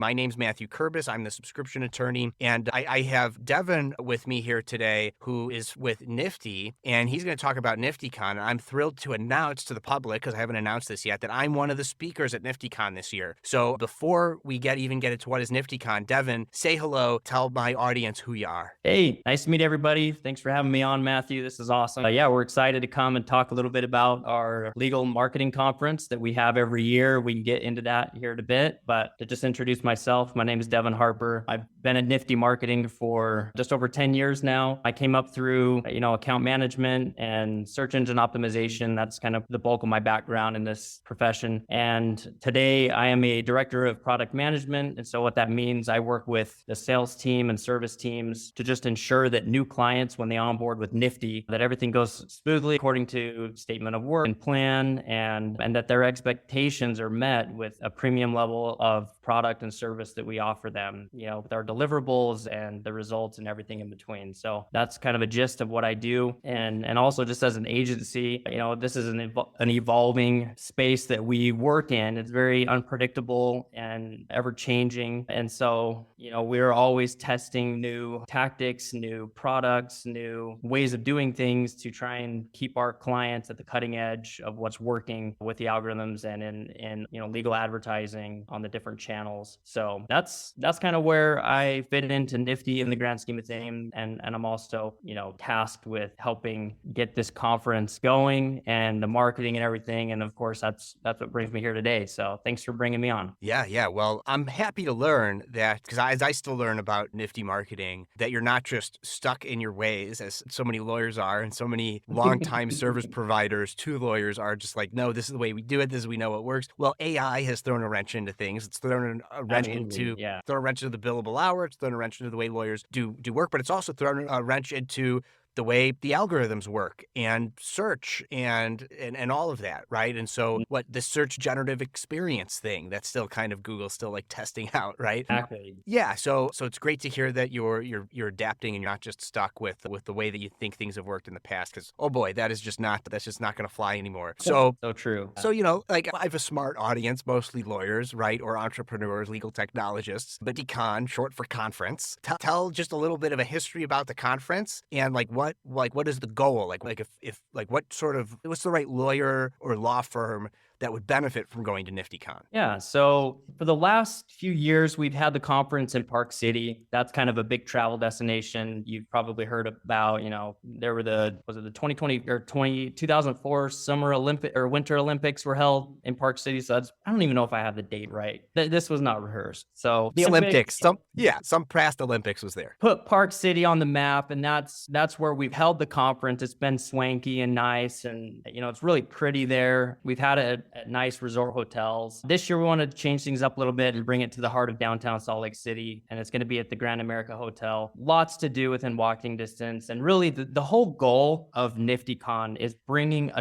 My name's Matthew Kurbis. I'm the subscription attorney, and I have Devin with me here today, who is with Nifty, and he's going to talk about NiftyCon. I'm thrilled to announce to the public, because I haven't announced this yet, that I'm one of the speakers at NiftyCon this year. So before we get into what is NiftyCon, Devin, say hello, tell my audience who you are. Hey, nice to meet everybody. Thanks for having me on, Matthew. This is awesome. Yeah, we're excited to come and talk a little bit about our legal marketing conference that we have every year. We can get into that here in a bit, but to just introduce myself, my name is Devin Harper. I've been at Nifty Marketing for just over 10 years now. I came up through, account management and search engine optimization. That's kind of the bulk of my background in this profession. And today I am a director of product management. And so what that means, I work with the sales team and service teams to just ensure that new clients, when they onboard with Nifty, that everything goes smoothly according to statement of work and plan, and that their expectations are met with a premium level of product and service that we offer them, with our deliverables and the results and everything in between. So that's kind of a gist of what I do. And also just as an agency, this is an evolving space that we work in. It's very unpredictable and ever changing. And so, we're always testing new tactics, new products, new ways of doing things to try and keep our clients at the cutting edge of what's working with the algorithms and in legal advertising on the different channels. So that's kind of where I fit into Nifty in the grand scheme of things. And I'm also, tasked with helping get this conference going and the marketing and everything. And of course, that's what brings me here today. So thanks for bringing me on. Yeah. Well, I'm happy to learn that, because as I still learn about Nifty marketing, that you're not just stuck in your ways, as so many lawyers are, and so many longtime service providers to lawyers are just like, no, this is the way we do it. This is, we know what works. Well, AI has thrown a wrench into things. It's thrown a wrench into the billable hour. It's thrown a wrench into the way lawyers do work, but it's also thrown a wrench into the way the algorithms work and search and all of that, right? And so what the search generative experience thing, that's still kind of Google still like testing out, right? Exactly. Yeah. So it's great to hear that you're adapting and you're not just stuck with the way that you think things have worked in the past, because oh boy, that's just not going to fly anymore. So true. So, like I have a smart audience, mostly lawyers, right? Or entrepreneurs, legal technologists, but NiftyCon, short for conference. Tell just a little bit of a history about the conference and what is the goal? What's the right lawyer or law firm that would benefit from going to NiftyCon? Yeah. So for the last few years, we've had the conference in Park City. That's kind of a big travel destination. You've probably heard about, there were the 2020 or 2004 Summer Olympic or Winter Olympics were held in Park City. So I don't even know if I have the date right. This was not rehearsed. So the Olympics, some past Olympics was there. Put Park City on the map, and that's where we've held the conference. It's been swanky and nice, and it's really pretty there. We've had it at nice resort hotels. This year we wanted to change things up a little bit and bring it to the heart of downtown Salt Lake City, and it's going to be at the Grand America Hotel. Lots to do within walking distance, and really the whole goal of NiftyCon is bringing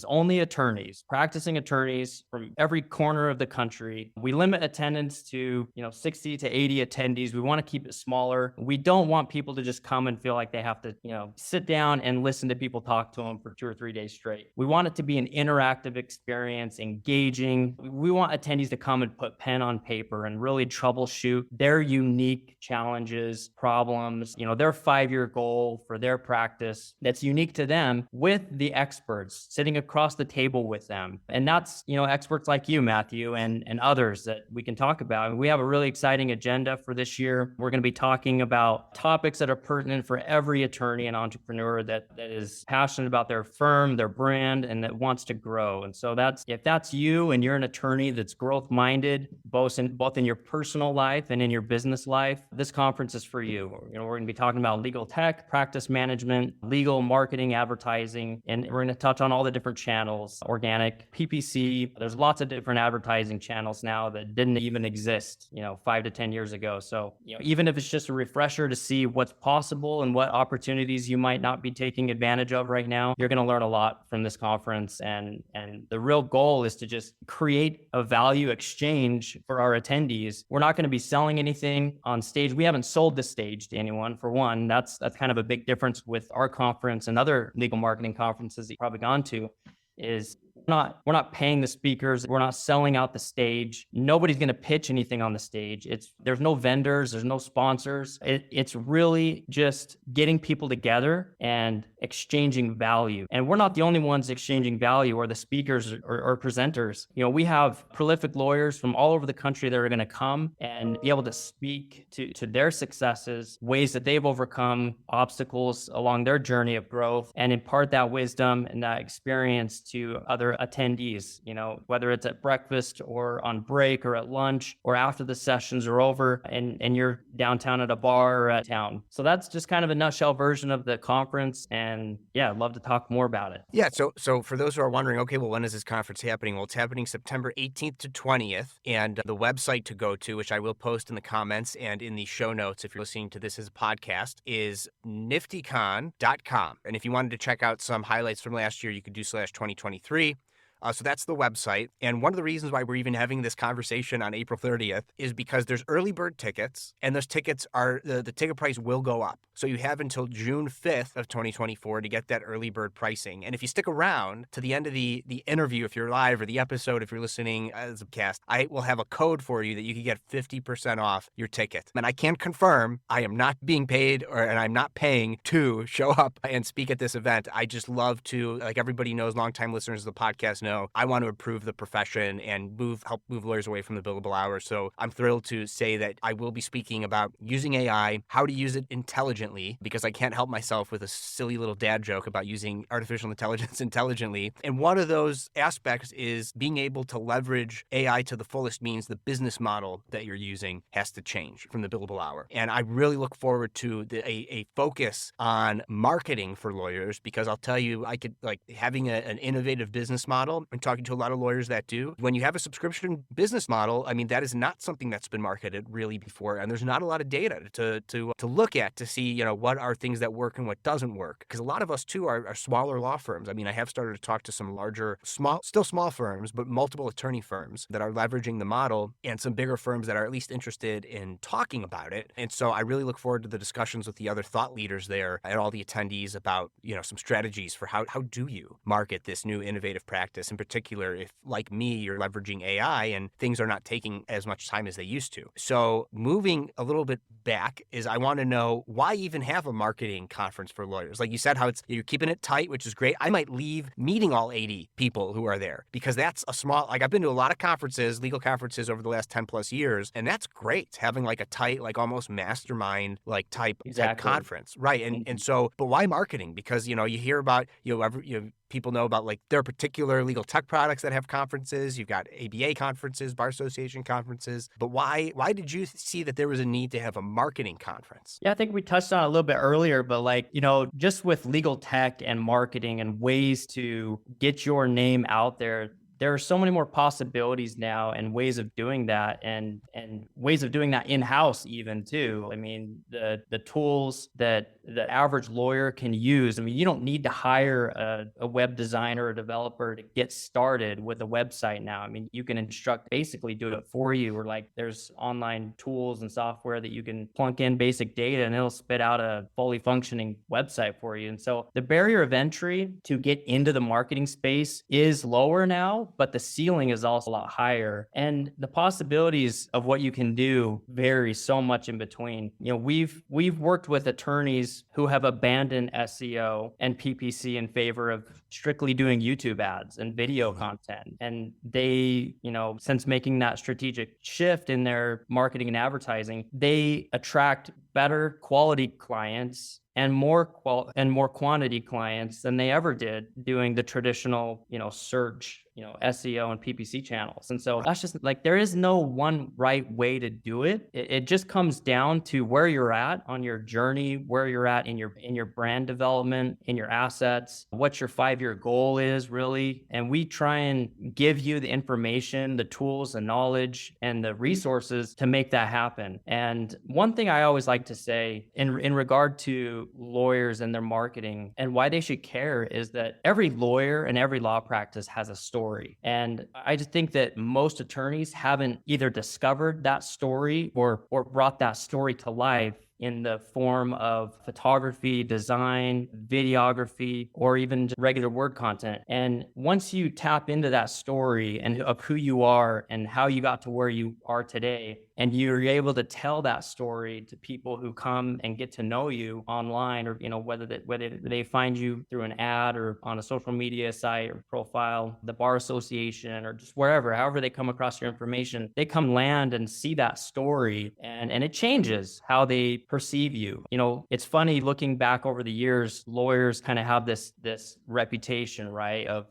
only attorneys, practicing attorneys from every corner of the country. We limit attendance to 60 to 80 attendees. We want to keep it smaller. We don't want people to just come and feel like they have to sit down and listen to people talk to them for 2 or 3 days straight. We want it to be an interactive experience, engaging. We want attendees to come and put pen on paper and really troubleshoot their unique challenges, problems, their 5-year goal for their practice that's unique to them, with the experts sitting across the table with them. And that's, experts like you, Matthew, and others that we can talk about. We have a really exciting agenda for this year. We're going to be talking about topics that are pertinent for every attorney and entrepreneur that is passionate about their firm, their brand, and that wants to grow. And so if that's you and you're an attorney that's growth-minded, both in your personal life and in your business life, this conference is for you. We're going to be talking about legal tech, practice management, legal marketing, advertising, and we're going to touch on all the different channels, organic, PPC. There's lots of different advertising channels now that didn't even exist, 5 to 10 years ago. So, even if it's just a refresher to see what's possible and what opportunities you might not be taking advantage of right now, you're going to learn a lot from this conference. And the real goal is to just create a value exchange for our attendees. We're not going to be selling anything on stage. We haven't sold the stage to anyone, for one. That's kind of a big difference with our conference and other legal marketing conferences that you've probably gone to, is We're not paying the speakers. We're not selling out the stage. Nobody's going to pitch anything on the stage. There's no vendors. There's no sponsors. It's really just getting people together and exchanging value. And we're not the only ones exchanging value, or the speakers or presenters. We have prolific lawyers from all over the country that are going to come and be able to speak to their successes, ways that they've overcome obstacles along their journey of growth, and impart that wisdom and that experience to other attendees, whether it's at breakfast or on break or at lunch or after the sessions are over and you're downtown at a bar or at town. So that's just kind of a nutshell version of the conference. And yeah, I'd love to talk more about it. Yeah. So for those who are wondering, okay, well, when is this conference happening? Well, it's happening September 18th to 20th. And the website to go to, which I will post in the comments and in the show notes if you're listening to this as a podcast, is NiftyCON.com. And if you wanted to check out some highlights from last year, you could do /2023. So that's the website. And one of the reasons why we're even having this conversation on April 30th is because there's early bird tickets, and those tickets are, the ticket price will go up. So you have until June 5th of 2024 to get that early bird pricing. And if you stick around to the end of the interview, if you're live, or the episode, if you're listening as a cast, I will have a code for you that you can get 50% off your ticket. And I can confirm I am not being paid and I'm not paying to show up and speak at this event. I just love to, like everybody knows, longtime listeners of the podcast know, I want to improve the profession and help move lawyers away from the billable hours. So I'm thrilled to say that I will be speaking about using AI, how to use it intelligently, because I can't help myself with a silly little dad joke about using artificial intelligence intelligently. And one of those aspects is being able to leverage AI to the fullest means the business model that you're using has to change from the billable hour. And I really look forward to a focus on marketing for lawyers, because I'll tell you, I could, like, having an innovative business model and talking to a lot of lawyers that do. When you have a subscription business model, I mean, that is not something that's been marketed really before. And there's not a lot of data to look at to see, what are things that work and what doesn't work. Because a lot of us too are smaller law firms. I mean, I have started to talk to some larger, still small firms, but multiple attorney firms that are leveraging the model, and some bigger firms that are at least interested in talking about it. And so I really look forward to the discussions with the other thought leaders there and all the attendees about, some strategies for how do you market this new innovative practice, in particular if, like me, you're leveraging AI and things are not taking as much time as they used to. So moving a little bit back is, I want to know, why even have a marketing conference for lawyers? Like you said, how you're keeping it tight, which is great. I might leave meeting all 80 people who are there, because that's a small, like, I've been to a lot of conferences, legal conferences over the last 10 plus years, and that's great, having like a tight, like almost mastermind like type conference. Right. And so, but why marketing? Because, you hear about, people know about, like, there are particular legal tech products that have conferences. You've got ABA conferences, Bar Association conferences. But why did you see that there was a need to have a marketing conference? Yeah, I think we touched on it a little bit earlier, but just with legal tech and marketing and ways to get your name out there are so many more possibilities now and ways of doing that, and ways of doing that in-house even too. I mean, the tools that the average lawyer can use. I mean, you don't need to hire a web designer or a developer to get started with a website now. I mean, you can basically do it for you, or like there's online tools and software that you can plunk in basic data and it'll spit out a fully functioning website for you. And so the barrier of entry to get into the marketing space is lower now, but the ceiling is also a lot higher. And the possibilities of what you can do vary so much in between. We've worked with attorneys who have abandoned SEO and PPC in favor of strictly doing YouTube ads and video content. And they, since making that strategic shift in their marketing and advertising, they attract better quality clients and more quantity clients than they ever did doing the traditional, search, SEO and PPC channels. And so that's just like, there is no one right way to do it. It just comes down to where you're at on your journey, where you're at in your brand development, in your assets, what your 5-year goal is really. And we try and give you the information, the tools, the knowledge, and the resources to make that happen. And one thing I always like to say in regard to lawyers and their marketing and why they should care is that every lawyer and every law practice has a story. And I just think that most attorneys haven't either discovered that story or brought that story to life in the form of photography, design, videography, or even just regular word content. And once you tap into that story and of who you are and how you got to where you are today, and you're able to tell that story to people who come and get to know you online, or whether they find you through an ad or on a social media site or profile, the bar association, or just wherever, however they come across your information, they come land and see that story, and it changes how they perceive you. It's funny looking back over the years, lawyers kind of have this reputation, right, of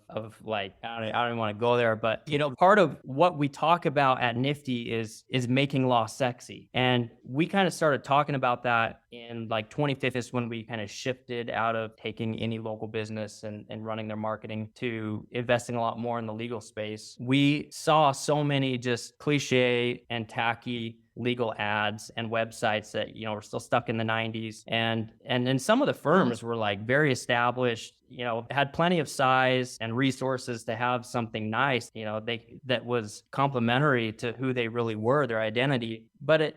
like, I don't even want to go there, but part of what we talk about at Nifty is making law sexy. And we kind of started talking about that in like 2015 is when we kind of shifted out of taking any local business and running their marketing to investing a lot more in the legal space. We saw so many just cliche and tacky legal ads and websites that were still stuck in the 90s, and then some of the firms were like very established, had plenty of size and resources to have something nice, that was complementary to who they really were, their identity, but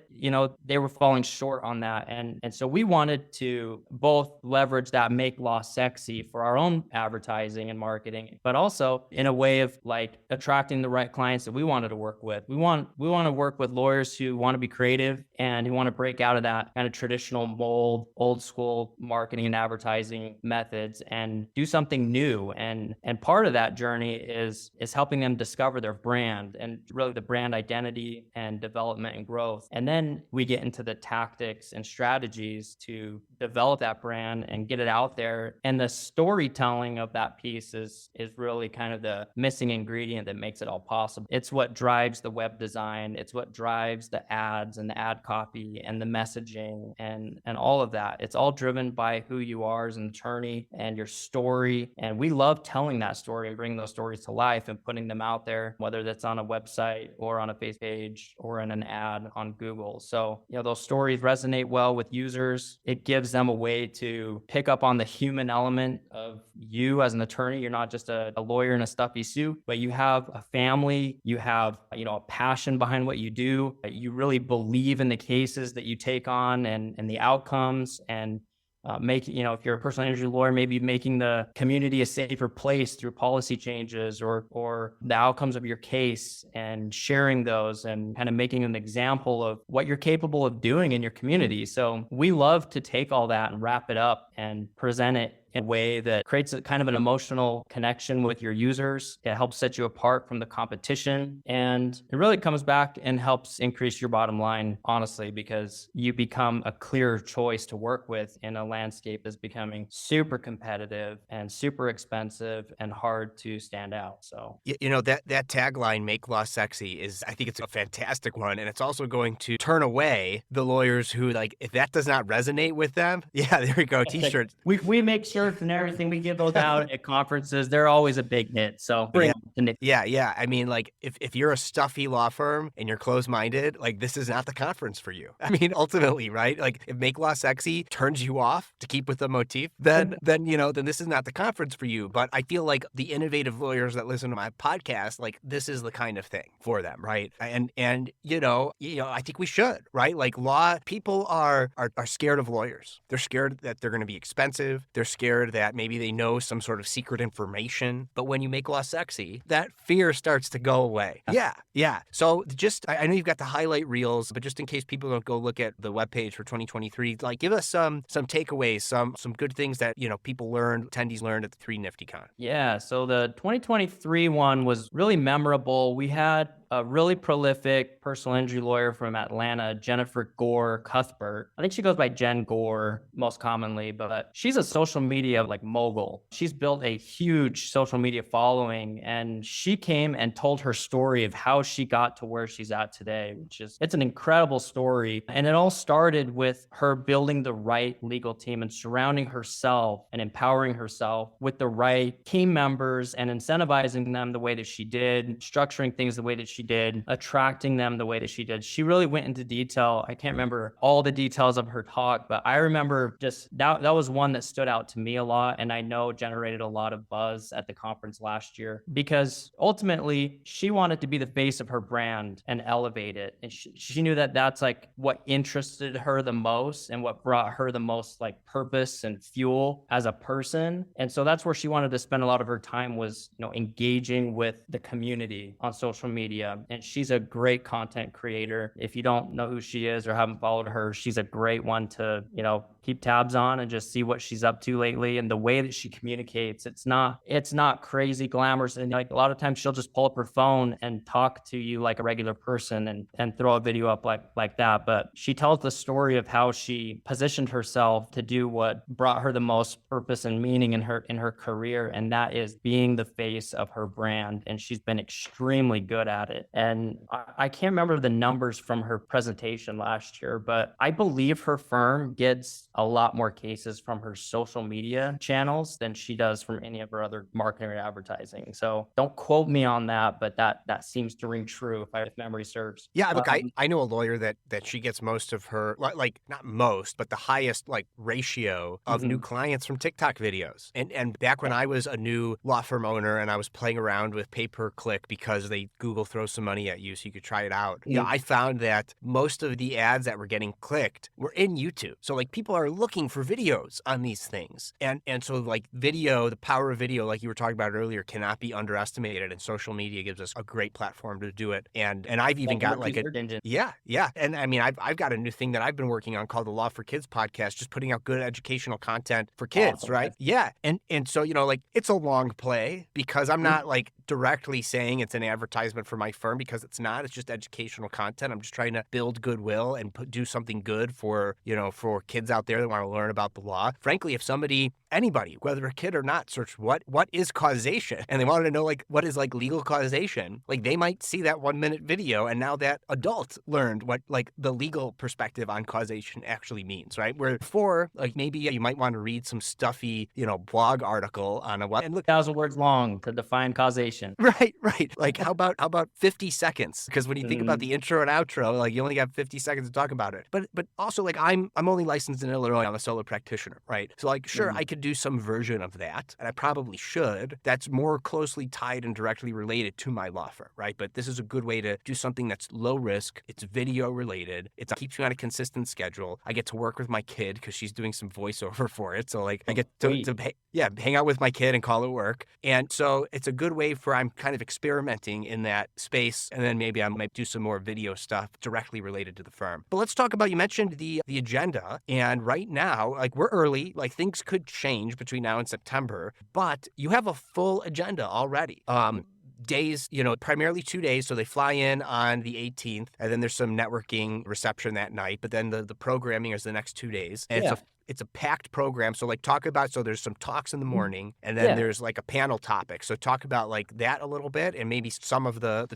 they were falling short on that. And so we wanted to both leverage that make law sexy for our own advertising and marketing, but also in a way of like attracting the right clients that we wanted to work with. We want to work with lawyers who want to be creative and who want to break out of that kind of traditional mold, old school marketing and advertising methods and do something new. And part of that journey is helping them discover their brand and really the brand identity and development and growth. And then we get into the tactics and strategies to develop that brand and get it out there. And the storytelling of that piece is really kind of the missing ingredient that makes it all possible. It's what drives the web design. It's what drives the ads and the ad copy and the messaging and all of that. It's all driven by who you are as an attorney and your story. And we love telling that story and bringing those stories to life and putting them out there, whether that's on a website or on a Facebook page or in an ad on Google. So, those stories resonate well with users. It gives them a way to pick up on the human element of you as an attorney. You're not just a lawyer in a stuffy suit, but you have a family, you have, a passion behind what you do. You really believe in the cases that you take on and the outcomes, and if you're a personal injury lawyer, maybe making the community a safer place through policy changes or the outcomes of your case, and sharing those and kind of making an example of what you're capable of doing in your community. So we love to take all that and wrap it up and present it in a way that creates a kind of an emotional connection with your users. It helps set you apart from the competition. And it really comes back and helps increase your bottom line, honestly, because you become a clearer choice to work with in a landscape that's becoming super competitive and super expensive and hard to stand out. So, that tagline, make law sexy, I think it's a fantastic one. And it's also going to turn away the lawyers who, like, if that does not resonate with them, yeah, there we go, t-shirts. We make shirts and everything. We give those out at conferences. They're always a big hit. So bring them to Nifty. Yeah. I mean, like, if you're a stuffy law firm and you're closed-minded, like, this is not the conference for you. I mean, ultimately, right? Like, if make law sexy turns you off to keep with the motif, then this is not the conference for you. But I feel like the innovative lawyers that listen to my podcast, like, this is the kind of thing for them, right? And I think we should, right? Like, law people are scared of lawyers. They're scared that they're going to be expensive. They're scared that maybe they know some sort of secret information. But when you make law sexy, that fear starts to go away. Yeah. So I know you've got the highlight reels, but just in case people don't go look at the webpage for 2023, like, give us some takeaways, some good things that, people learned, attendees learned at the 3 NiftyCon. Yeah. So the 2023 one was really memorable. We had a really prolific personal injury lawyer from Atlanta, Jennifer Gore Cuthbert. I think she goes by Jen Gore most commonly, but she's a social media mogul. She's built a huge social media following, and she came and told her story of how she got to where she's at today, it's an incredible story. And it all started with her building the right legal team and surrounding herself and empowering herself with the right team members and incentivizing them the way that she did, structuring things the way that she she did, attracting them the way that she did. She really went into detail. I can't remember all the details of her talk, but I remember just that was one that stood out to me a lot, and I know generated a lot of buzz at the conference last year, because ultimately she wanted to be the face of her brand and elevate it. And she knew that that's like what interested her the most and what brought her the most like purpose and fuel as a person. And so that's where she wanted to spend a lot of her time, was, engaging with the community on social media. And she's a great content creator. If you don't know who she is or haven't followed her, she's a great one to, keep tabs on and just see what she's up to lately. And the way that she communicates, it's not crazy glamorous. And like a lot of times she'll just pull up her phone and talk to you like a regular person and throw a video up like that. But she tells the story of how she positioned herself to do what brought her the most purpose and meaning in her career. And that is being the face of her brand. And she's been extremely good at it. And I can't remember the numbers from her presentation last year, but I believe her firm gets a lot more cases from her social media channels than she does from any of her other marketing or advertising. So don't quote me on that, but that seems to ring true if memory serves. Yeah, look, I know a lawyer that she gets most of her, like not most, but the highest like ratio of new clients from TikTok videos. And back when I was a new law firm owner and I was playing around with pay-per-click because Google throws some money at you so you could try it out. Yeah, I found that most of the ads that were getting clicked were in YouTube. So like people are looking for videos on these things. And so like video, the power of video, like you were talking about earlier, cannot be underestimated. And social media gives us a great platform to do it. And I've even got like yeah. And I mean, I've got a new thing that I've been working on called the Law for Kids podcast, just putting out good educational content for kids, awesome, right? Yeah. And so, like it's a long play because I'm not like directly saying it's an advertisement for my firm, because it's not. It's just educational content. I'm just trying to build goodwill and do something good for, for kids out there that want to learn about the law. Frankly, if anybody, whether a kid or not, search what is causation, and they wanted to know like what is like legal causation, like they might see that 1-minute video, and now that adult learned what like the legal perspective on causation actually means, right? Where before, like maybe you might want to read some stuffy, blog article on a web and look 1,000 words long to define causation. Right. Like how about 50 seconds? Because when you think about the intro and outro, like you only have 50 seconds to talk about it. But also like I'm only licensed in Illinois. I'm a solo practitioner, right? So like sure, I could do some version of that, and I probably should. That's more closely tied and directly related to my law firm, right? But this is a good way to do something that's low risk. It's video related. It keeps you on a consistent schedule. I get to work with my kid because she's doing some voiceover for it. So like I get to hang out with my kid and call it work. And so it's a good way for I'm kind of experimenting in that space, and then maybe I might do some more video stuff directly related to the firm. But let's talk about, you mentioned the agenda, and right now, like we're early, like things could change between now and September, but you have a full agenda already. Days, primarily 2 days. So they fly in on the 18th, and then there's some networking reception that night. But then the programming is the next 2 days. And it's a packed program. So like so there's some talks in the morning, and then there's like a panel topic. So talk about like that a little bit, and maybe some of the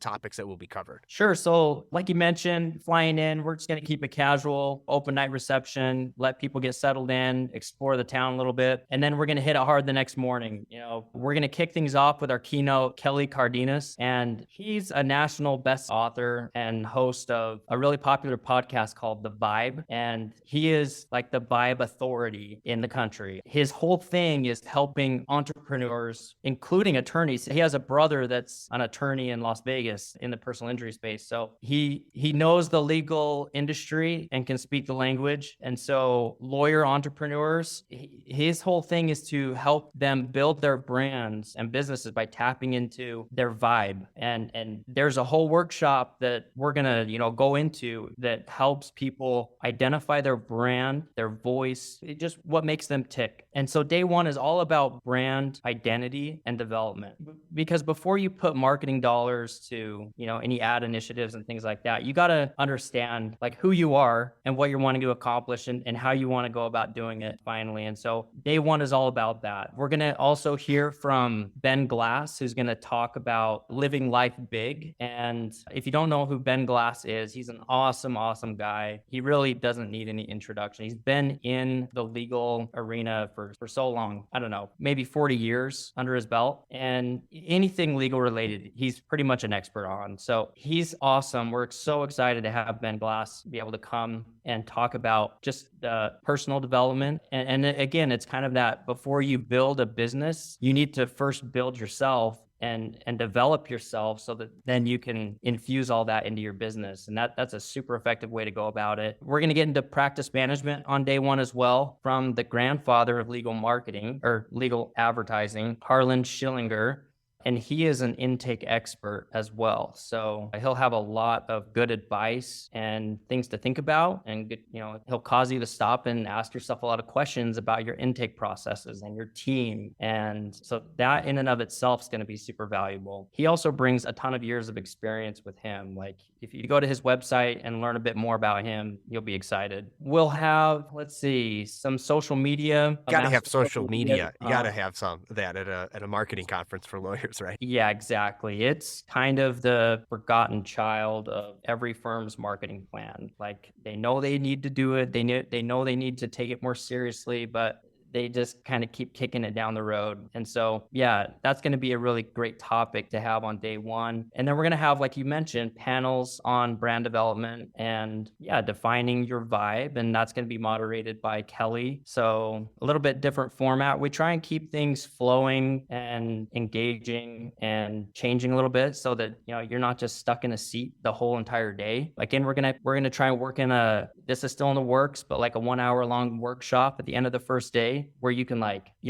topics that will be covered. Sure. So like you mentioned, flying in, we're just going to keep it casual, open night reception, let people get settled in, explore the town a little bit. And then we're going to hit it hard the next morning. We're going to kick things off with our keynote, Kelly Cardenas. And he's a national best author and host of a really popular podcast called The Vibe. And he is like the Vibe authority in the country. His whole thing is helping entrepreneurs, including attorneys. He has a brother that's an attorney in Las Vegas in the personal injury space. So he knows the legal industry and can speak the language. And so lawyer entrepreneurs, his whole thing is to help them build their brands and businesses by tapping into their vibe. And there's a whole workshop that we're going to, go into that helps people identify their brand, their voice, just what makes them tick. And so day one is all about brand identity and development. Because before you put marketing dollars to, any ad initiatives and things like that, you got to understand like who you are and what you're wanting to accomplish and how you want to go about doing it finally. And so day one is all about that. We're going to also hear from Ben Glass, who's going to talk about living life big. And if you don't know who Ben Glass is, he's an awesome guy. He really doesn't need any introduction. He's been been in the legal arena for so long. I don't know, maybe 40 years under his belt, and anything legal related, he's pretty much an expert on. So he's awesome. We're so excited to have Ben Glass be able to come and talk about just personal development. And again, it's kind of that before you build a business, you need to first build yourself and develop yourself so that then you can infuse all that into your business. And that's a super effective way to go about it. We're going to get into practice management on day one as well from the grandfather of legal marketing or legal advertising, Harlan Schillinger. And he is an intake expert as well. So he'll have a lot of good advice and things to think about. And, he'll cause you to stop and ask yourself a lot of questions about your intake processes and your team. And so that in and of itself is going to be super valuable. He also brings a ton of years of experience with him. Like if you go to his website and learn a bit more about him, you'll be excited. We'll have, some social media. Got to have social media. You got to have some of that at a marketing conference for lawyers, right? Yeah, exactly. It's kind of the forgotten child of every firm's marketing plan. Like they know they need to do it. They know they need to take it more seriously, but they just kind of keep kicking it down the road. And so, yeah, that's going to be a really great topic to have on day one. And then we're going to have, like you mentioned, panels on brand development and defining your vibe. And that's going to be moderated by Kelly. So a little bit different format. We try and keep things flowing and engaging and changing a little bit so that, you're not just stuck in a seat the whole entire day. Again, we're going to try and work in this is still in the works, but like a 1 hour long workshop at the end of the first day where you can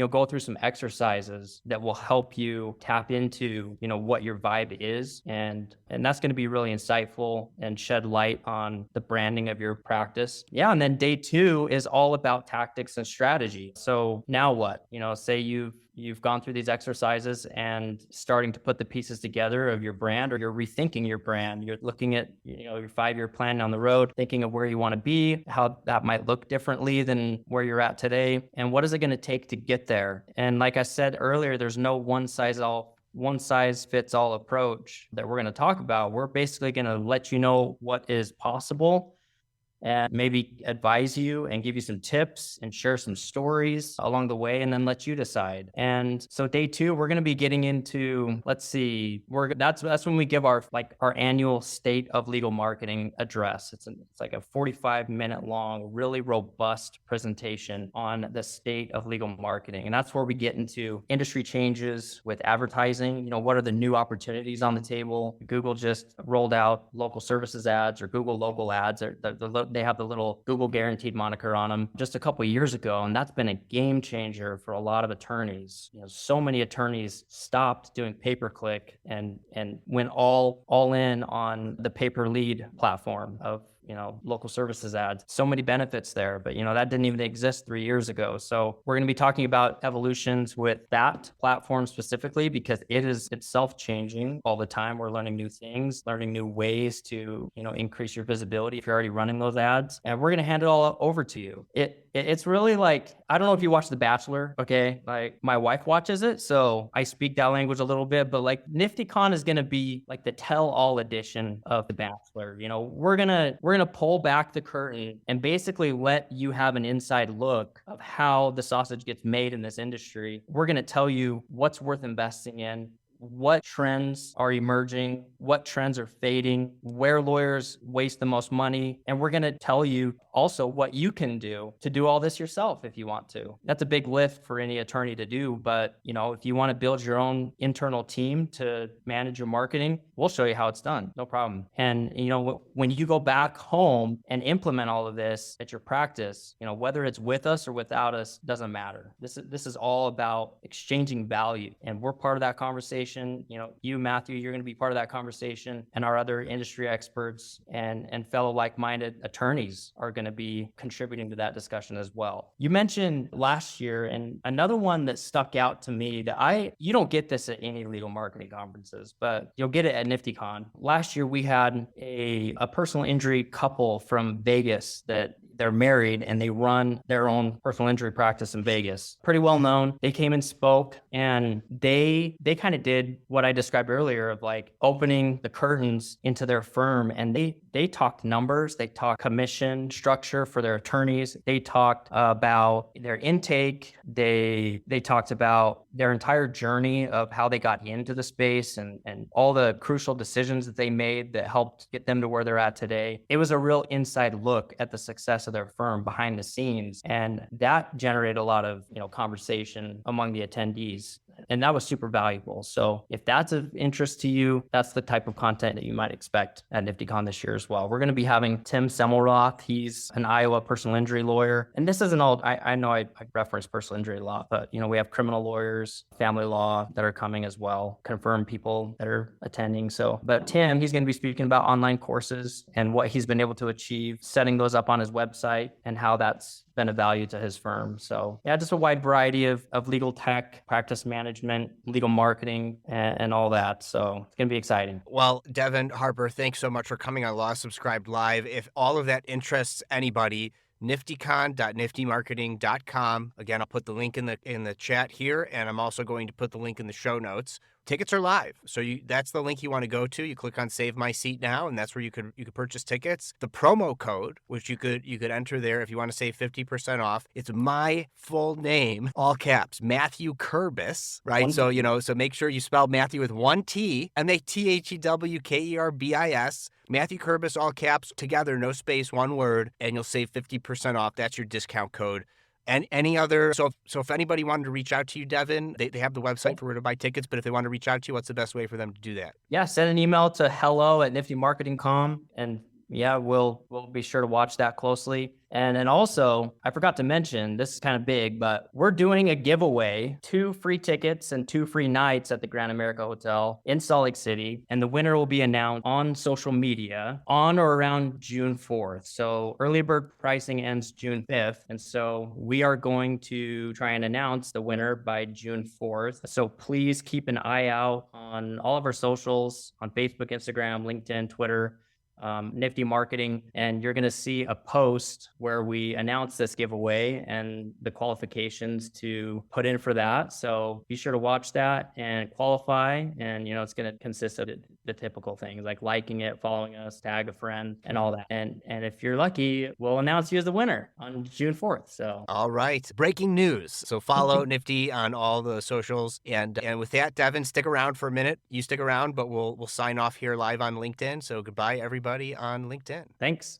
go through some exercises that will help you tap into, what your vibe is. And that's going to be really insightful and shed light on the branding of your practice. Yeah. And then day two is all about tactics and strategy. So now what? Say you've gone through these exercises and starting to put the pieces together of your brand, or you're rethinking your brand. You're looking at, your 5-year plan down the road, thinking of where you want to be, how that might look differently than where you're at today. And what is it going to take to get there? And like I said earlier, there's no one size fits all approach that we're going to talk about. We're basically going to let you know what is possible and maybe advise you and give you some tips and share some stories along the way, and then let you decide. And so day two, we're going to be getting into, that's when we give our annual State of Legal Marketing address. It's like a 45-minute long, really robust presentation on the state of legal marketing. And that's where we get into industry changes with advertising. What are the new opportunities on the table? Google just rolled out local services ads, or Google local ads. They have the little Google guaranteed moniker on them just a couple of years ago. And that's been a game changer for a lot of attorneys. So many attorneys stopped doing pay-per-click and went all in on the pay-per-lead platform of local services ads. So many benefits there, but that didn't even exist 3 years ago. So we're going to be talking about evolutions with that platform specifically, because it's self-changing all the time. We're learning new things, learning new ways to, increase your visibility if you're already running those ads. And we're going to hand it all over to you. It's really like, I don't know if you watch The Bachelor, okay? Like my wife watches it, so I speak that language a little bit, but like NiftyCON is going to be like the tell-all edition of The Bachelor. We're going to pull back the curtain and basically let you have an inside look of how the sausage gets made in this industry. We're going to tell you what's worth investing in, what trends are emerging, what trends are fading, where lawyers waste the most money. And we're going to tell you also what you can do to do all this yourself if you want to. That's a big lift for any attorney to do. But, if you want to build your own internal team to manage your marketing, we'll show you how it's done. No problem. And, when you go back home and implement all of this at your practice, whether it's with us or without us, doesn't matter. This is all about exchanging value. And we're part of that conversation. You, Matthew, you're going to be part of that conversation, and our other industry experts and fellow like-minded attorneys are going to be contributing to that discussion as well. You mentioned last year, and another one that stuck out to me that you don't get this at any legal marketing conferences, but you'll get it at NiftyCON. Last year, we had a personal injury couple from Vegas that they're married and they run their own personal injury practice in Vegas. Pretty well known. They came and spoke, and they kind of did what I described earlier of like opening the curtains into their firm, and they talked numbers, they talked commission structure for their attorneys, they talked about their intake, they talked about their entire journey of how they got into the space and all the crucial decisions that they made that helped get them to where they're at today. It was a real inside look at the success of their firm behind the scenes, and that generated a lot of conversation among the attendees. And that was super valuable. So if that's of interest to you, that's the type of content that you might expect at NiftyCon this year as well. We're going to be having Tim Semmelroth. He's an Iowa personal injury lawyer. And this isn't all, I know I reference personal injury law, but we have criminal lawyers, family law that are coming as well, confirmed people that are attending. So, but Tim, he's going to be speaking about online courses and what he's been able to achieve, setting those up on his website and how that's been of value to his firm. So yeah, just a wide variety of legal tech, practice management, legal marketing, and all that. So it's going to be exciting. Well, Devin, Harper, thanks so much for coming on Law Subscribed Live. If all of that interests anybody, niftycon.niftymarketing.com. Again, I'll put the link in the chat here, and I'm also going to put the link in the show notes. Tickets are live, so that's the link you want to go to. You click on Save My Seat Now, and that's where you could purchase tickets. The promo code, which you could enter there if you want to save 50% off, it's my full name, all caps, Matthew Kerbis, right? So so make sure you spell Matthew with one T, and they THEWKERBIS. Matthew Kerbis, all caps, together, no space, one word, and you'll save 50% off. That's your discount code. And any other, so if anybody wanted to reach out to you, Devin, they have the website for where to buy tickets, but if they want to reach out to you, what's the best way for them to do that? Yeah, send an email to hello@niftymarketing.com, and yeah, we'll be sure to watch that closely. And then also, I forgot to mention, this is kind of big, but we're doing a giveaway, 2 free tickets and 2 free nights at the Grand America Hotel in Salt Lake City. And the winner will be announced on social media on or around June 4th. So early bird pricing ends June 5th. And so we are going to try and announce the winner by June 4th. So please keep an eye out on all of our socials, on Facebook, Instagram, LinkedIn, Twitter, Nifty Marketing, and you're going to see a post where we announce this giveaway and the qualifications to put in for that. So be sure to watch that and qualify. And it's going to consist of the typical things like liking it, following us, tag a friend, and all that. And if you're lucky, we'll announce you as the winner on June 4th. So all right, breaking news. So follow Nifty on all the socials. And with that, Devin, stick around for a minute. You stick around, but we'll sign off here live on LinkedIn. So goodbye, everybody on LinkedIn. Thanks.